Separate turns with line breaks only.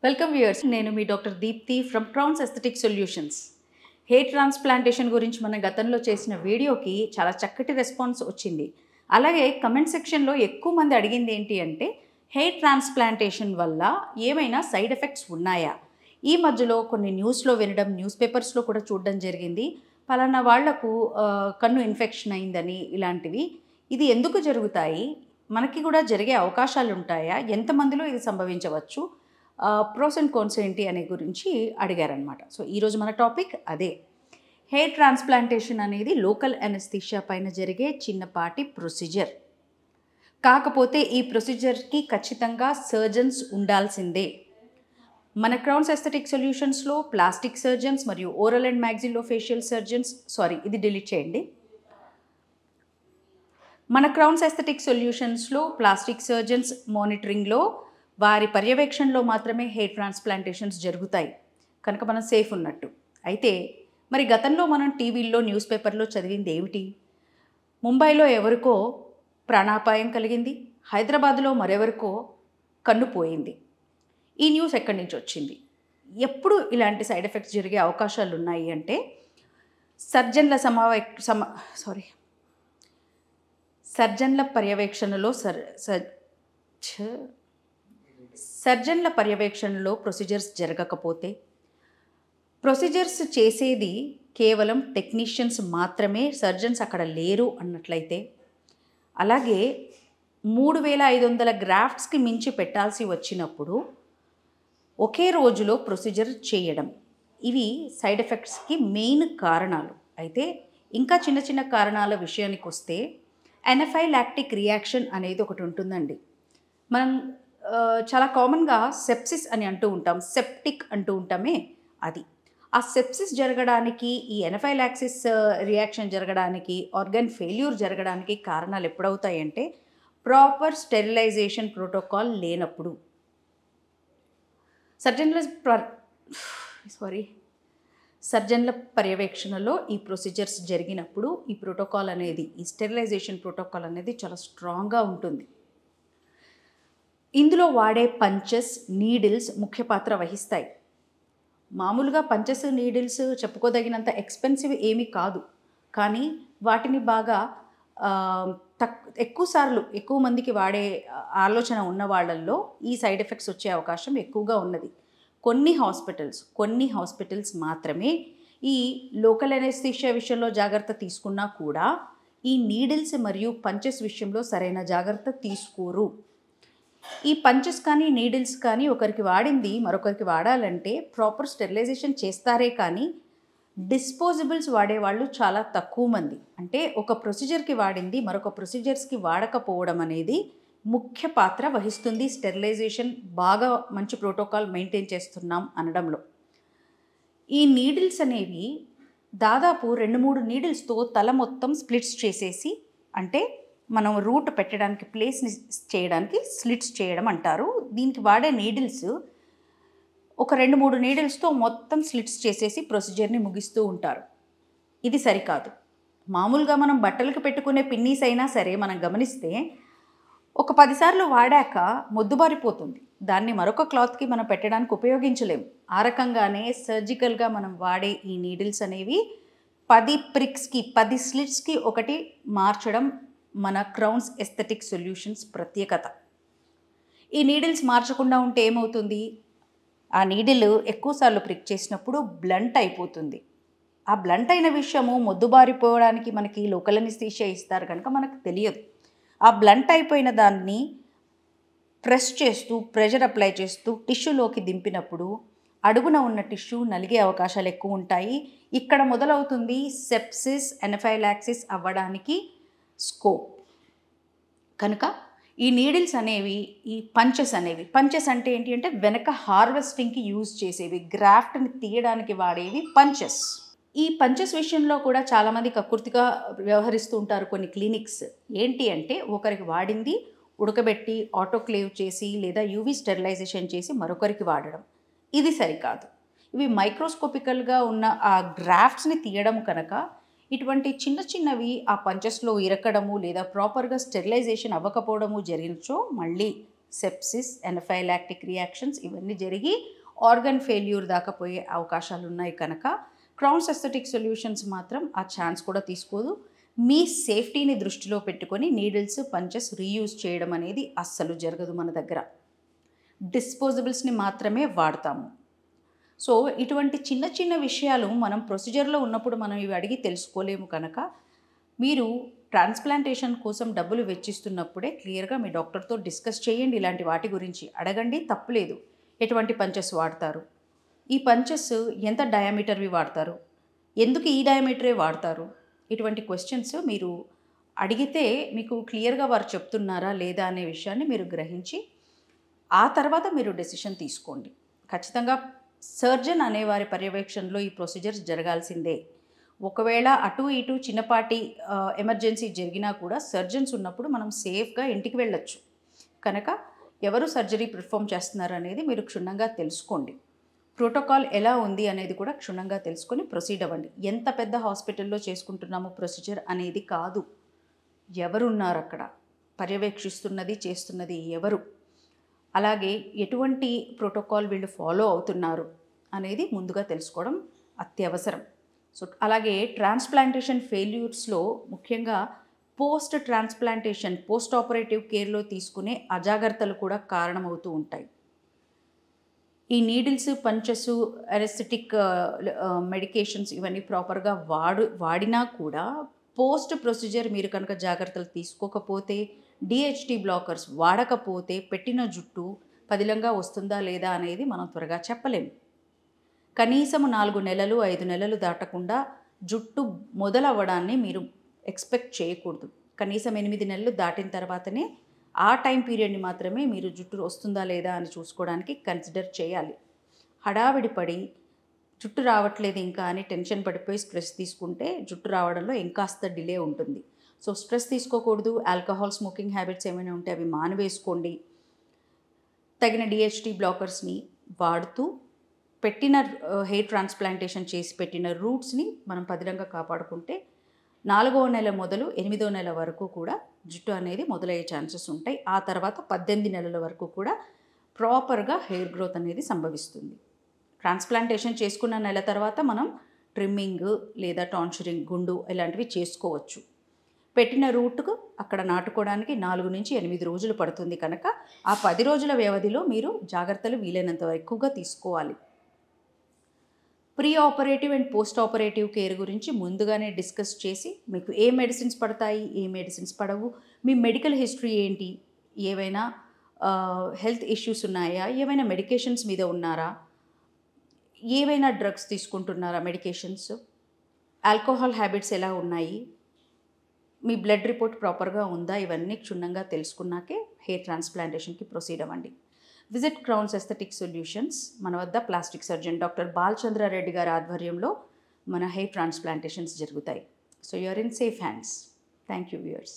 Welcome viewers, నేను మీ doctor Deepti from crowns aesthetic solutions. Hair transplantation గురించి మనం గతంలో చేసిన వీడియోకి చాలా చక్కటి రెస్పాన్స్ వచ్చింది. అలాగే కమెంట్ సెక్షన్లో ఎక్కువ మంది అడిగింది ఏంటి అంటే, హెయిర్ ట్రాన్స్ప్లాంటేషన్ వల్ల ఏమైనా సైడ్ ఎఫెక్ట్స్ ఉన్నాయా? ఈ మధ్యలో కొన్ని న్యూస్లో వినడం, న్యూస్ పేపర్స్లో కూడా చూడడం జరిగింది. పలానా వాళ్లకు కన్ను ఇన్ఫెక్షన్ అయిందని, ఇలాంటివి. ఇది ఎందుకు జరుగుతాయి? మనకి కూడా జరిగే అవకాశాలు ఉంటాయా? ఎంతమందిలో ఇది సంభవించవచ్చు? ప్రోస్ అండ్ కాన్స్ ఏంటి అనే గురించి అడిగారనమాట. సో ఈరోజు మన టాపిక్ అదే. హెయిర్ ట్రాన్స్ప్లాంటేషన్ అనేది లోకల్ అనెస్థీషియా పైన జరిగే చిన్నపాటి ప్రొసీజర్. కాకపోతే ఈ ప్రొసీజర్కి ఖచ్చితంగా సర్జన్స్ ఉండాల్సిందే. మన క్రౌన్స్ ఎస్థెటిక్ సొల్యూషన్స్లో ప్లాస్టిక్ సర్జన్స్ మరియు ఓరల్ అండ్ మ్యాక్సిలోఫేషియల్ సర్జన్స్, ఇది డిలీట్ చేయండి. మన క్రౌన్స్ ఎస్థెటిక్ సొల్యూషన్స్లో ప్లాస్టిక్ సర్జన్స్ మానిటరింగ్లో, వారి పర్యవేక్షణలో మాత్రమే హెయిర్ ట్రాన్స్ప్లాంటేషన్స్ జరుగుతాయి. కనుక మనం సేఫ్ ఉన్నట్టు. అయితే మరి గతంలో మనం టీవీల్లో, న్యూస్ పేపర్లో చదివింది ఏమిటి? ముంబైలో ఎవరికో ప్రాణాపాయం కలిగింది, హైదరాబాద్లో మరెవరికో కన్ను పోయింది. ఈ న్యూస్ ఎక్కడి నుంచి వచ్చింది? ఎప్పుడు ఇలాంటి సైడ్ ఎఫెక్ట్స్ జరిగే అవకాశాలు ఉన్నాయి అంటే, సర్జన్ల పర్యవేక్షణలో ప్రొసీజర్స్ జరగకపోతే, ప్రొసీజర్స్ చేసేది కేవలం టెక్నీషియన్స్ మాత్రమే, సర్జన్స్ అక్కడ లేరు అన్నట్లయితే, అలాగే 3500 గ్రాఫ్ట్స్కి మించి పెట్టాల్సి వచ్చినప్పుడు ఒకే రోజులో ప్రొసీజర్ చేయడం, ఇవి సైడ్ ఎఫెక్ట్స్కి మెయిన్ కారణాలు. అయితే ఇంకా చిన్న చిన్న కారణాల విషయానికి వస్తే, ఎనఫైలాక్టిక్ రియాక్షన్ అనేది ఒకటి ఉంటుందండి. మనం చాలా కామన్గా సెప్సిస్ అని అంటూ ఉంటాం, సెప్టిక్ అంటూ ఉంటామే, అది. ఆ సెప్సిస్ జరగడానికి, ఈ ఎనఫైలాక్సిస్ రియాక్షన్ జరగడానికి, ఆర్గన్ ఫెయిల్యూర్ జరగడానికి కారణాలు ఎప్పుడవుతాయంటే, ప్రాపర్ స్టెరిలైజేషన్ ప్రోటోకాల్ లేనప్పుడు. సర్జన్ల పర్యవేక్షణలో ఈ ప్రొసీజర్స్ జరిగినప్పుడు ఈ ప్రోటోకాల్ అనేది, ఈ స్టెరిలైజేషన్ ప్రోటోకాల్ అనేది చాలా స్ట్రాంగ్గా ఉంటుంది. ఇందులో వాడే పంచెస్, నీడిల్స్ ముఖ్య పాత్ర వహిస్తాయి. మామూలుగా పంచెస్, నీడిల్స్ చెప్పుకోదగినంత ఎక్స్పెన్సివ్ ఏమీ కాదు, కానీ వాటిని బాగా ఎక్కువ మందికి వాడే ఆలోచన ఉన్న వాళ్ళల్లో ఈ సైడ్ ఎఫెక్ట్స్ వచ్చే అవకాశం ఎక్కువగా ఉన్నది. కొన్ని హాస్పిటల్స్ మాత్రమే ఈ లోకల్ అనెస్థీషియా విషయంలో జాగ్రత్త తీసుకున్నా కూడా ఈ నీడిల్స్ మరియు పంచెస్ విషయంలో సరైన జాగ్రత్త తీసుకోరు. ఈ పంచెస్ కానీ, నీడిల్స్ కానీ ఒకరికి వాడింది మరొకరికి వాడాలంటే ప్రాపర్ స్టెరిలైజేషన్ చేస్తారే కానీ డిస్పోజబుల్స్ వాడేవాళ్ళు చాలా తక్కువ మంది. అంటే ఒక ప్రొసీజర్కి వాడింది మరొక ప్రొసీజర్స్కి వాడకపోవడం అనేది ముఖ్య పాత్ర వహిస్తుంది స్టెరిలైజేషన్ బాగా మంచి ప్రోటోకాల్ మెయింటైన్ చేస్తున్నాం అనడంలో. ఈ నీడిల్స్ అనేవి దాదాపు 2-3 నీడిల్స్తో తల మొత్తం స్ప్లిట్స్ చేసేసి, అంటే మనం రూట్ పెట్టడానికి, ప్లేస్ని చేయడానికి స్లిట్స్ చేయడం అంటారు. దీనికి వాడే నీడిల్స్ ఒక 2-3 నీడిల్స్తో మొత్తం స్లిట్స్ చేసేసి ప్రొసీజర్ని ముగిస్తూ ఉంటారు. ఇది సరికాదు. మామూలుగా మనం బట్టలకు పెట్టుకునే పిన్నీస్ అయినా సరే మనం గమనిస్తే ఒక 10 సార్లు వాడాక మొద్దుబారిపోతుంది. దాన్ని మరొక క్లాత్కి మనం పెట్టడానికి ఉపయోగించలేము. ఆ రకంగానే సర్జికల్గా మనం వాడే ఈ నీడిల్స్ అనేవి 10 ప్రిక్స్కి, 10 స్లిట్స్కి ఒకటి మార్చడం మన క్రౌన్స్ ఎస్థెటిక్ సొల్యూషన్స్ ప్రత్యేకత. ఈ నీడిల్స్ మార్చకుండా ఉంటే ఏమవుతుంది? ఆ నీడిల్ ఎక్కువసార్లు ప్రిక్ చేసినప్పుడు బ్లంట్ అయిపోతుంది. ఆ బ్లంట్ అయిన విషయము మొద్దుబారిపోవడానికి మనకి లోకల్ అనెస్థీషియా ఇస్తారు కనుక మనకు తెలియదు. ఆ బ్లంట్ అయిపోయిన దాన్ని ప్రెస్ చేస్తూ, ప్రెషర్ అప్లై చేస్తూ టిష్యూలోకి దింపినప్పుడు అడుగున ఉన్న టిష్యూ నలిగే అవకాశాలు ఎక్కువ ఉంటాయి. ఇక్కడ మొదలవుతుంది సెప్సిస్, ఎనఫైలాక్సిస్ అవ్వడానికి స్కోప్. కనుక ఈ నీడిల్స్ అనేవి, ఈ పంచెస్ అంటే ఏంటి అంటే వెనక హార్వెస్టింగ్కి యూజ్ చేసేవి, గ్రాఫ్ట్ని తీయడానికి వాడేవి పంచెస్. ఈ పంచెస్ విషయంలో కూడా చాలామంది కక్కుర్తిగా వ్యవహరిస్తూ ఉంటారు కొన్ని క్లినిక్స్. ఏంటి అంటే ఒకరికి వాడింది ఉడకబెట్టి ఆటోక్లేవ్ చేసి లేదా యూవీ స్టెరిలైజేషన్ చేసి మరొకరికి వాడడం, ఇది సరికాదు. ఇవి మైక్రోస్కోపికల్గా ఉన్న ఆ గ్రాఫ్ట్స్ని తీయడం కనుక ఇటువంటి చిన్న చిన్నవి ఆ పంచెస్లో ఇరకడము లేదా ప్రాపర్గా స్టెరిలైజేషన్ అవ్వకపోవడము జరిగినచో మళ్ళీ సెప్సిస్, ఎనఫైలాక్టిక్ రియాక్షన్స్ ఇవన్నీ జరిగి ఆర్గన్ ఫెయిల్యూర్ దాకా పోయే అవకాశాలు ఉన్నాయి కనుక క్రౌన్స్ ఎస్థెటిక్ సొల్యూషన్స్ మాత్రం ఆ ఛాన్స్ కూడా తీసుకోదు. మీ సేఫ్టీని దృష్టిలో పెట్టుకొని నీడిల్స్, పంచెస్ రీయూజ్ చేయడం అనేది అస్సలు జరగదు మన దగ్గర. డిస్పోజబుల్స్ని మాత్రమే వాడతాము. సో ఇటువంటి చిన్న చిన్న విషయాలు మనం ప్రొసీజర్లో ఉన్నప్పుడు మనం ఇవి అడిగి తెలుసుకోలేము కనుక మీరు ట్రాన్స్ప్లాంటేషన్ కోసం డబ్బులు వెచ్చిస్తున్నప్పుడే క్లియర్గా మీ డాక్టర్తో డిస్కస్ చేయండి. ఇలాంటి వాటి గురించి అడగండి, తప్పులేదు. ఎటువంటి పంచెస్ వాడతారు, ఈ పంచెస్ ఎంత డయామీటర్వి వాడతారు, ఎందుకు ఈ డయామీటరే వాడతారు, ఇటువంటి క్వశ్చన్స్ మీరు అడిగితే మీకు క్లియర్గా వారు చెప్తున్నారా లేదా అనే విషయాన్ని మీరు గ్రహించి ఆ తర్వాత మీరు డెసిషన్ తీసుకోండి. ఖచ్చితంగా సర్జన్ అనేవారి పర్యవేక్షణలో ఈ ప్రొసీజర్స్ జరగాల్సిందే. ఒకవేళ అటు ఇటు చిన్నపాటి ఎమర్జెన్సీ జరిగినా కూడా సర్జన్స్ ఉన్నప్పుడు మనం సేఫ్గా ఇంటికి వెళ్ళొచ్చు. కనుక ఎవరు సర్జరీ పెర్ఫామ్ చేస్తున్నారు అనేది మీరు క్షుణ్ణంగా తెలుసుకోండి. ప్రోటోకాల్ ఎలా ఉంది అనేది కూడా క్షుణ్ణంగా తెలుసుకొని ప్రొసీడ్ అవ్వండి. ఎంత పెద్ద హాస్పిటల్లో చేసుకుంటున్నామో ప్రొసీజర్ అనేది కాదు, ఎవరున్నారు అక్కడ, పర్యవేక్షిస్తున్నది చేస్తున్నది ఎవరు, అలాగే ఎటువంటి ప్రోటోకాల్ వీళ్ళు ఫాలో అవుతున్నారు అనేది ముందుగా తెలుసుకోవడం అత్యవసరం. సో అలాగే ట్రాన్స్ప్లాంటేషన్ ఫెయిల్యూర్స్లో ముఖ్యంగా పోస్ట్ ట్రాన్స్ప్లాంటేషన్, పోస్ట్ ఆపరేటివ్ కేర్లో తీసుకునే అజాగ్రత్తలు కూడా కారణమవుతూ ఉంటాయి. ఈ నీడిల్స్, పంచెస్, అనెస్థెటిక్ మెడికేషన్స్ ఇవన్నీ ప్రాపర్గా వాడినా కూడా పోస్ట్ ప్రొసీజర్ మీరు కనుక జాగ్రత్తలు తీసుకోకపోతే, డిహెచ్టి బ్లాకర్స్ వాడకపోతే పెట్టిన జుట్టు పదిలంగా వస్తుందా లేదా అనేది మనం త్వరగా చెప్పలేము. కనీసం 4 నెలలు 5 నెలలు దాటకుండా జుట్టు మొదలవ్వడాన్ని మీరు ఎక్స్పెక్ట్ చేయకూడదు. కనీసం 8 నెలలు దాటిన తర్వాతనే ఆ టైం పీరియడ్ని మాత్రమే మీరు జుట్టు వస్తుందా లేదా అని చూసుకోవడానికి కన్సిడర్ చేయాలి. హడావిడి పడి జుట్టు రావట్లేదు ఇంకా అని టెన్షన్ పడిపోయి స్ట్రెస్ తీసుకుంటే జుట్టు రావడంలో ఇంకాస్త డిలే ఉంటుంది. సో స్ట్రెస్ తీసుకోకూడదు. ఆల్కహాల్, స్మోకింగ్ హ్యాబిట్స్ ఏమైనా ఉంటే అవి మానివేసుకోండి. తగిన డిహెచ్టి బ్లాకర్స్ని వాడుతూ పెట్టిన హెయిర్ ట్రాన్స్ప్లాంటేషన్ చేసి పెట్టిన రూట్స్ని మనం పదిలంగా కాపాడుకుంటే 4వ నెల మొదలు 8వ నెల వరకు కూడా జుట్టు అనేది మొదలయ్యే ఛాన్సెస్ ఉంటాయి. ఆ తర్వాత 18 నెలల వరకు కూడా ప్రాపర్గా హెయిర్ గ్రోత్ అనేది సంభవిస్తుంది. ట్రాన్స్ప్లాంటేషన్ చేసుకున్న నెల తర్వాత మనం ట్రిమ్మింగ్ లేదా టాన్షరింగ్, గుండు ఇలాంటివి చేసుకోవచ్చు. పెట్టిన రూట్కు అక్కడ నాటుకోవడానికి 4 నుంచి 8 రోజులు పడుతుంది కనుక ఆ 10 రోజుల వ్యవధిలో మీరు జాగ్రత్తలు వీలైనంత ఎక్కువగా తీసుకోవాలి. Pre operative and post operative care గురించి ముందుగానే డిస్కస్ చేసి మీకు ఏ మెడిసిన్స్ పడతాయి, ఏ మెడిసిన్స్ పడవు, మీ మెడికల్ హిస్టరీ ఏంటి, ఏవైనా హెల్త్ ఇష్యూస్ ఉన్నాయా, ఏవైనా మెడికేషన్స్ మీద ఉన్నారా, ఏవైనా డ్రగ్స్ తీసుకుంటున్నారా, మెడికేషన్స్, ఆల్కహాల్ హ్యాబిట్స్ ఎలా ఉన్నాయి, మీ బ్లడ్ రిపోర్ట్ ప్రాపర్గా ఉందా, ఇవన్నీ క్షుణ్ణంగా తెలుసుకున్నాకే హెయిర్ ట్రాన్స్ప్లాంటేషన్కి ప్రొసీడ్ అవ్వండి. Visit crowns aesthetic solutions. మన వద్ద ప్లాస్టిక్ సర్జన్ డాక్టర్ బాలచంద్రారెడ్డి గారి ఆధ్వర్యంలో మన హెయిర్ ట్రాన్స్ప్లాంటేషన్స్ జరుగుతాయి. So you are in safe hands. Thank you viewers.